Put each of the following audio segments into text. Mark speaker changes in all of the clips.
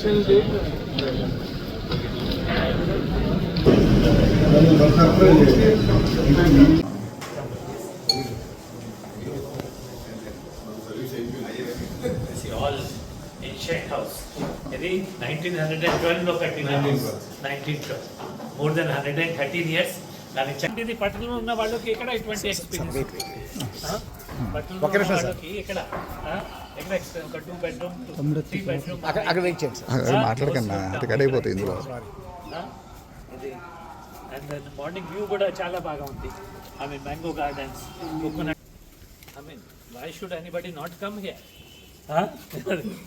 Speaker 1: all ancient house. ఇది 1912లో కట్టిన 1912, more than 113 years. దాని చంటిది పట్టణంలో ఉన్న వాళ్ళకి ఇక్కడ ఇటువంటి ఎక్స్పీరియన్స్, పట్టణంలో ఉన్న వాళ్ళకి ఇక్కడ ఒక 2 bedroom 3 bedroom
Speaker 2: అక్కడ వెయిట్ చేయండి సార్, మాట్లాడకన్నా అది కడిగిపోతుంది ఇందులో.
Speaker 1: ఇది అండ్ మార్నింగ్ వ్యూ కూడా చాలా బాగా ఉంది. I mean mango gardens, coconut. I mean why should anybody not come here?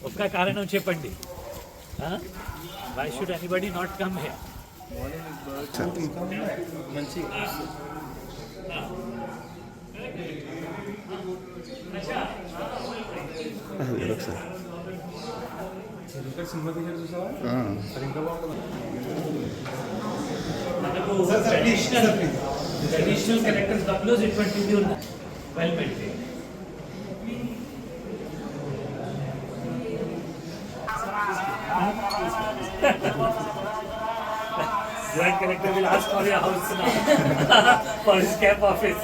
Speaker 1: ఒక్క కారణం చెప్పండి. Why should anybody not come here? మంచి మనకు ట్రెడిషనల్ క్యారెక్టర్స్ డబ్ల్యూస్ ఇటువంటివి ఉన్నాయి, well maintain. Joint collector will ask for your house now for his camp office.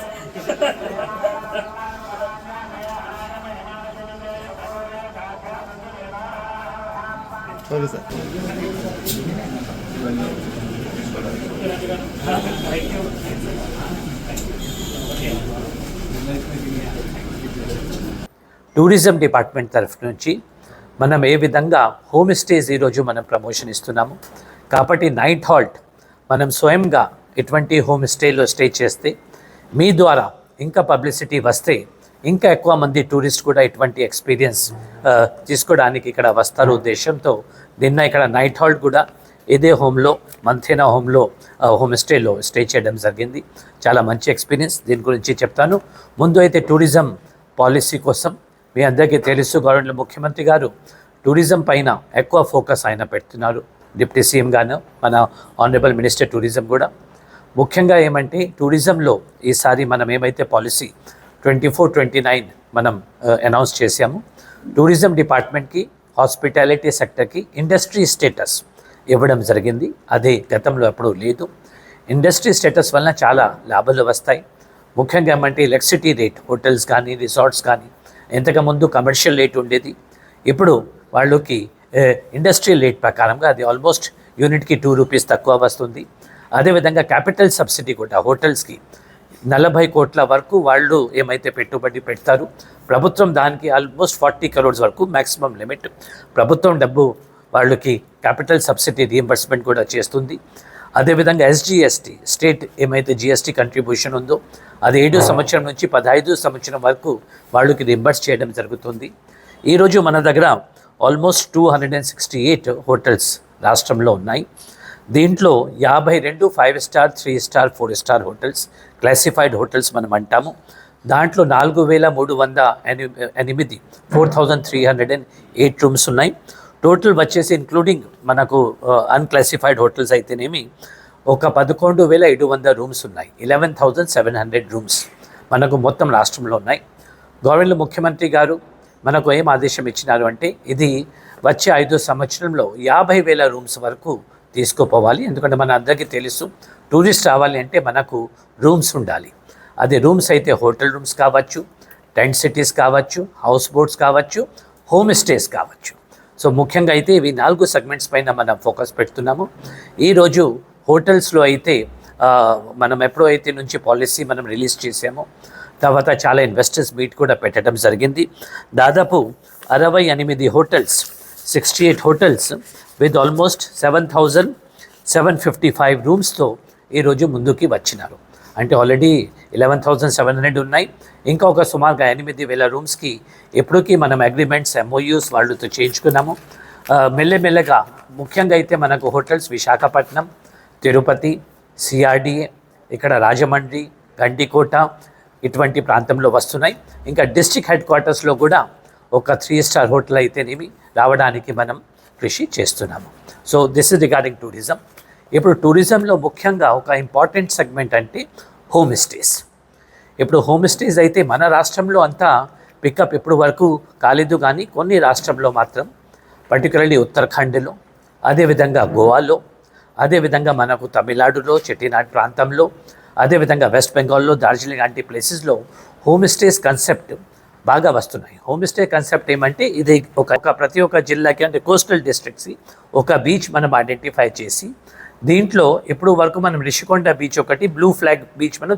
Speaker 2: Sorry sir.
Speaker 1: Thank you. Tourism department తరఫు నుంచి మనం ఏ విధంగా హోమ్ స్టేస్ ఈరోజు మనం ప్రమోషన్ ఇస్తున్నాము కాబట్టి నైట్ హాల్ట్ మనం స్వయంగా ఇటువంటి హోమ్ స్టేలో స్టే చేస్తే మీ ద్వారా ఇంకా పబ్లిసిటీ వస్తే ఇంకా ఎక్కువ మంది టూరిస్ట్ కూడా ఇటువంటి ఎక్స్పీరియన్స్ తీసుకోవడానికి ఇక్కడ వస్తారు ఉద్దేశంతో నిన్న ఇక్కడ నైట్ హాల్ట్ కూడా ఇదే హోమ్లో మంథేనా హోమ్లో హోమ్ స్టేలో స్టే చేయడం జరిగింది. చాలా మంచి ఎక్స్పీరియన్స్, దీని గురించి చెప్తాను. ముందు అయితే టూరిజం పాలసీ కోసం మీ అందరికీ తెలుసు, గవర్నమెంట్ ముఖ్యమంత్రి గారు టూరిజం పైన ఎక్కువ ఫోకస్ ఆయన పెడుతున్నారు. డిప్యూటీ సీఎం గాను మన ఆనరబుల్ మినిస్టర్ టూరిజం కూడా ముఖ్యంగా ఏమంటే టూరిజంలో ఈసారి మనం ఏమైతే పాలసీ 24-29 మనం అనౌన్స్ చేశాము. టూరిజం డిపార్ట్మెంట్కి హాస్పిటాలిటీ సెక్టర్కి ఇండస్ట్రీ స్టేటస్ ఇవ్వడం జరిగింది. అదే గతంలో ఎప్పుడూ లేదు. ఇండస్ట్రీ స్టేటస్ వలన చాలా లాభాలు వస్తాయి. ముఖ్యంగా ఏమంటే ఎలక్ట్రిసిటీ రేట్ హోటల్స్ కానీ రిసార్ట్స్ కానీ ఇంతకుముందు కమర్షియల్ రేట్ ఉండేది, ఇప్పుడు వాళ్ళకి ఇండస్ట్రియల్ రేట్ ప్రకారంగా అది ఆల్మోస్ట్ యూనిట్కి 2 రూపీస్ తక్కువ వస్తుంది. అదేవిధంగా క్యాపిటల్ సబ్సిడీ కూడా హోటల్స్కి 40 కోట్ల వరకు వాళ్ళు ఏమైతే పెట్టుబడి పెడతారు, ప్రభుత్వం దానికి ఆల్మోస్ట్ 40 crores వరకు మ్యాక్సిమం లిమిట్ ప్రభుత్వం డబ్బు వాళ్ళకి క్యాపిటల్ సబ్సిడీ రీఎంబర్స్మెంట్ కూడా చేస్తుంది. అదేవిధంగా ఎస్జిఎస్టీ స్టేట్ ఏమైతే జిఎస్టీ కంట్రిబ్యూషన్ ఉందో అది 7 సంవత్సరం నుంచి 15 సంవత్సరం వరకు వాళ్ళకి రీఎంబర్స్ చేయడం జరుగుతుంది. ఈరోజు మన దగ్గర ఆల్మోస్ట్ 268 హోటల్స్ రాష్ట్రంలో ఉన్నాయి. దీంట్లో 52 5 star 3 star 4 star hotels classified hotels మనం అంటాము. దాంట్లో 4,308 4,308 రూమ్స్ ఉన్నాయి. టోటల్ వచ్చేసి ఇంక్లూడింగ్ మనకు అన్క్లాసిఫైడ్ హోటల్స్ అయితేనేమి ఒక 11,700 రూమ్స్ ఉన్నాయి. 11,700 రూమ్స్ మనకు మొత్తం రాష్ట్రంలో ఉన్నాయి. గవర్నమెంట్ ముఖ్యమంత్రి గారు మనకు ఏం ఆదేశం ఇచ్చినారు అంటే ఇది వచ్చే 5 సంవత్సరంలో 50,000 రూమ్స్ వరకు తీసుకుపోవాలి. ఎందుకంటే మన అందరికీ తెలుసు టూరిస్ట్ రావాలి అంటే మనకు రూమ్స్ ఉండాలి. అది రూమ్స్ అయితే హోటల్ రూమ్స్ కావచ్చు, టెంట్ సిటీస్ కావచ్చు, హౌస్ బోట్స్ కావచ్చు, హోమ్ స్టేస్ కావచ్చు. సో ముఖ్యంగా అయితే ఇవి 4 సెగ్మెంట్స్ పైన మనం ఫోకస్ పెడుతున్నాము. ఈరోజు హోటల్స్లో అయితే మనం ఎప్పుడో అయితే నుంచి పాలసీ మనం రిలీజ్ చేసామో తర్వాత చాలా ఇన్వెస్టర్స్ మీట్ కూడా పెట్టడం జరిగింది. దాదాపు 68 హోటల్స్ 68 హోటల్స్ విత్ ఆల్మోస్ట్ 7,755 రూమ్స్తో ఈరోజు ముందుకి వచ్చినారు. అంటే ఆల్రెడీ 11,700 ఉన్నాయి. ఇంకా ఒక సుమారుగా 8,000 రూమ్స్కి ఇప్పటికీ మనం అగ్రిమెంట్స్ ఎంఓయూస్ వాళ్ళతో చేయించుకున్నాము. మెల్లమెల్లగా ముఖ్యంగా అయితే మనకు హోటల్స్ విశాఖపట్నం, తిరుపతి, సిఆర్డిఏ, ఇక్కడ రాజమండ్రి, గండికోట ఇటువంటి ప్రాంతంలో వస్తున్నాయి. ఇంకా డిస్ట్రిక్ట్ హెడ్ క్వార్టర్స్లో కూడా ఒక 3 స్టార్ హోటల్ అయితేనేమి రావడానికి మనం కృషి చేస్తున్నాము. So this is regarding tourism. ఇప్పుడు టూరిజంలో ముఖ్యంగా ఒక ఇంపార్టెంట్ సెగ్మెంట్ అంటే హోమ్ స్టేస్. ఇప్పుడు హోమ్ స్టేస్ అయితే మన రాష్ట్రంలో అంతా పికప్ ఇప్పుడు వరకు కాలేదు, కానీ కొన్ని రాష్ట్రంలో మాత్రం పర్టికులర్లీ ఉత్తరాఖండ్లో, అదేవిధంగా గోవాలో, అదేవిధంగా మనకు తమిళనాడులో చెట్టినాడు ప్రాంతంలో, అదేవిధంగా వెస్ట్ బెంగాల్లో డార్జిలింగ్ లాంటి ప్లేసెస్లో హోమ్ స్టేస్ కన్సెప్ట్ బాగా వస్తున్నాయి. హోమ్ స్టే కన్సెప్ట్ ఏమంటే ఇది ప్రతి ఒక్క జిల్లాకి అంటే కోస్టల్ డిస్ట్రిక్ట్స్ ఒక బీచ్ మనం ఐడెంటిఫై చేసి దీంట్లో ఇప్పుడు వరకు మనం రిషికొండ బీచ్ ఒకటి, బ్లూ ఫ్లాగ్ బీచ్ మనం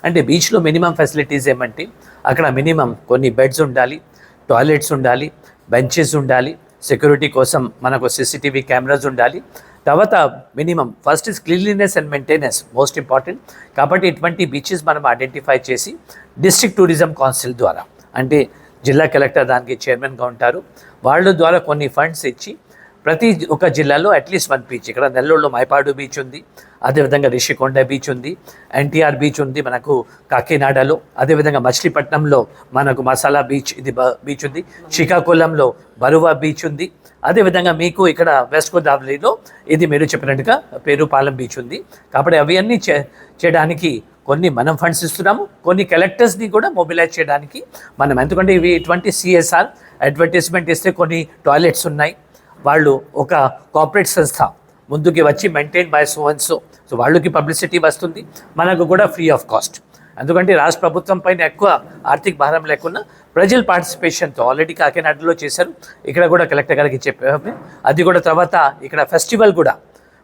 Speaker 1: అంటే బీచ్లో మినిమం ఫెసిలిటీస్ ఏమంటే అక్కడ మినిమం కొన్ని బెడ్స్ ఉండాలి, టాయిలెట్స్ ఉండాలి, బెంచెస్ ఉండాలి, సెక్యూరిటీ కోసం మనకు CCTV కెమెరాస్ ఉండాలి. తర్వాత minimum first is cleanliness and maintenance most important. కాబట్టి ఇటువంటి బీచెస్ మనం ఐడెంటిఫై చేసి డిస్ట్రిక్ట్ టూరిజం కౌన్సిల్ ద్వారా అంటే జిల్లా కలెక్టర్ దానికి చైర్మన్గా ఉంటారు, వాళ్ళ ద్వారా కొన్ని ఫండ్స్ ఇచ్చి ప్రతి ఒక్క జిల్లాలో అట్లీస్ట్ 1 బీచ్, ఇక్కడ నెల్లూరులో మైపాడు బీచ్ ఉంది, అదేవిధంగా రిషికొండ బీచ్ ఉంది, NTR బీచ్ ఉంది మనకు కాకినాడలో, అదేవిధంగా మచిలీపట్నంలో మనకు మసాలా బీచ్ ఇది బీచ్ ఉంది, శ్రీకాకుళంలో బరువా బీచ్ ఉంది, అదేవిధంగా మీకు ఇక్కడ వెస్ట్ గోదావరిలో ఇది మీరు చెప్పినట్టుగా పేరుపాలెం బీచ్ ఉంది. కాబట్టి అవి అన్నీ చేయడానికి కొన్ని మనం ఫండ్స్ ఇస్తున్నాము, కొన్ని కలెక్టర్స్ని కూడా మొబిలైజ్ చేయడానికి మనం, ఎందుకంటే ఇవి ఇటువంటి CSR అడ్వర్టైజ్మెంట్ ఇస్తే కొన్ని టాయిలెట్స్ ఉన్నాయి, వాళ్ళు ఒక కార్పొరేట్ సంస్థ ముందుకి వచ్చి maintain by so and so వాళ్ళకి పబ్లిసిటీ వస్తుంది, మనకు కూడా ఫ్రీ ఆఫ్ కాస్ట్. ఎందుకంటే రాష్ట్ర ప్రభుత్వం పైన ఎక్కువ ఆర్థిక భారం లేకుండా ప్రజల పార్టిసిపేషన్తో ఆల్రెడీ కాకినాడలో చేశారు, ఇక్కడ కూడా కలెక్టర్ గారికి చెప్పాము. అది కూడా తర్వాత ఇక్కడ ఫెస్టివల్ కూడా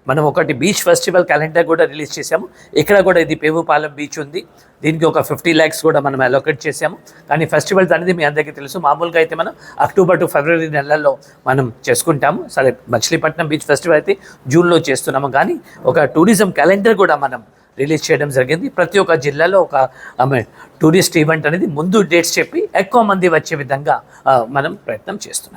Speaker 1: మనం ఒకటి బీచ్ ఫెస్టివల్ క్యాలెండర్ కూడా రిలీజ్ చేసాము. ఇక్కడ కూడా ఇది పేవుపాలెం బీచ్ ఉంది, దీనికి ఒక 50 lakhs కూడా మనం అలొకేట్ చేసాము. కానీ ఫెస్టివల్స్ అనేది మీ అందరికీ తెలుసు, మామూలుగా అయితే మనం అక్టోబర్ టు ఫిబ్రవరి నెలల్లో మనం చేసుకుంటాము. సరే మచిలీపట్నం బీచ్ ఫెస్టివల్ అయితే జూన్లో చేస్తున్నాము, కానీ ఒక టూరిజం క్యాలెండర్ కూడా మనం రిలీజ్ చేయడం జరిగింది. ప్రతి ఒక్క జిల్లాలో ఒక టూరిస్ట్ ఈవెంట్ అనేది ముందు డేట్స్ చెప్పి ఎక్కువ మంది వచ్చే విధంగా మనం ప్రయత్నం చేస్తున్నాం.